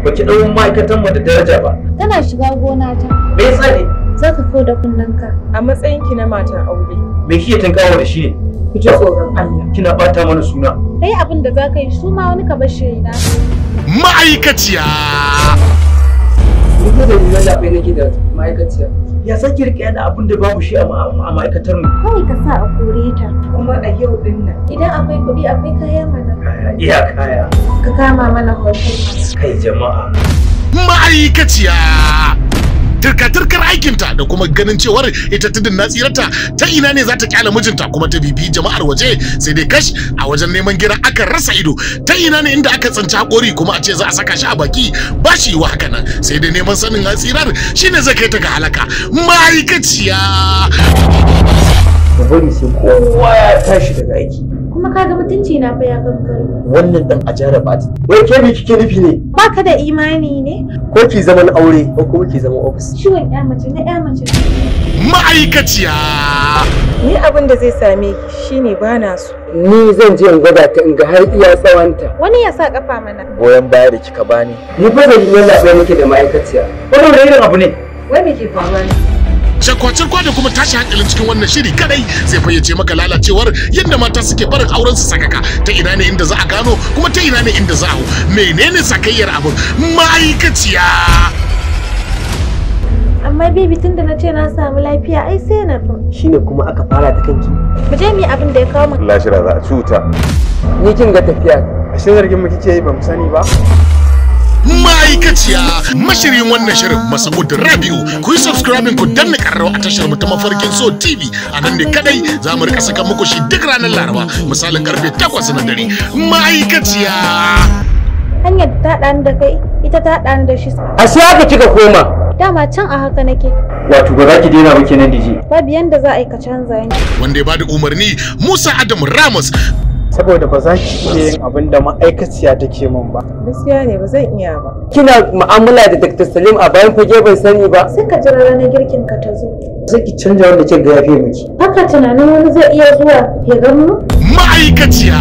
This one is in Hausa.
baki ɗau ma'aikatan mu da daraja ba. Tana shiga gona ta. Me yasa ne? Za ka kau da kunnanka. A matsayinki na matan aure. Me kike tunkawo da shi ne? Ku ji tsoron Allah. Kina bata mana suna. Kai abin da za ka yi su ma wani ka bar shi na. Ma'aikaciya. Ni da rigar zaɓe nake da ma'aikaciya. Ya saki rike yana abin da babu shi a ma'aikatar mu. Kawai ka sa a kore ta. Kuma a yau din nan. Idan akwai kuɗi akwai kaya mana. Kaya iya kaya. Ka kama mana hotel. Kai jama'a. Ma'aikaciya. Turka-turkar aikinta da kuma ganin cewar ita tudun na tsirata ta ina ne za ta kyala mijinta kuma ta bibi jama'ar waje sai dai kash a wajen neman gira aka rasa ido ta ina ne inda aka tsinci hakori kuma a ce za a saka shi a baki ba shi yiwa haka nan sai dai neman sanin tsirar shine zai kai ta ga halaka. Ma'aikaciya. Ka bari sai kowa ya tashi daga aiki. Kuma ka ga mutunci na fa ya kankaro. Wannan dan ajara ba ta. Wai ke me kike nufi ne? Ba ka da imani ne? Ko ki zaman aure ko kuma ki zaman office? Ciwon ƴa mace na ƴa mace. Ma'aikaciya. Ni abin da zai same ki shine bana so. Ni zan je in gwada ta in ga har iya tsawanta. Wani ya sa kafa mana. Goyon baya da kika bani. Ni fa da rigar zaɓe nake da ma'aikaciya. Wannan wani irin abu ne? Wai me ke faruwa ne? Shakwacin da kuma tashi hankalin cikin wannan shiri kadai zai fayyace maka lalacewar yadda mata suke barin auren su sakaka ta ina ne inda za a gano kuma ta ina ne inda za a menene sakayyar abin. Ma'aikaciya. Amma baby tunda na ce na samu lafiya ai sai na fa. Shine kuma aka fara ta kanki. Mu je mu yi abin da ya kawo mu. Lashira za a cuta. Ni kin ga tafiya. Ashe zargin mu kike yi ba mu sani ba? Ma'aikaciya mashirin wannan shirin Masa'ud Rabi'u ku yi subscribing ku danna karrawa a tashar mu ta Mafarkin So TV a nan ne kadai za mu rika saka muku shi duk ranar Laraba misalin karfe 8 na dare. Ma'aikaciya. Hanyar ta ɗani da kai ita ta ɗani da shi. Ashe haka kika koma. Dama can a haka nake. Wato ba za ki daina ba kenan DJ. Babu yanda za a yi ka canza ni. Wanda ya bada umarni Musa Adam Ramos. Saboda ba za ki iya yin abin da ma'aikaciya take min ba. Gaskiya ne ba zan iya ba. Kina mu'amala da Dr. Salim a bayan fage ban sani ba. Sai ka jira ranar girkin ka ta zo. Sai ki canja wanda kika ga yafe miki. Haka tunanin wani zai iya zuwa ya ga mu? Ma'aikaciya.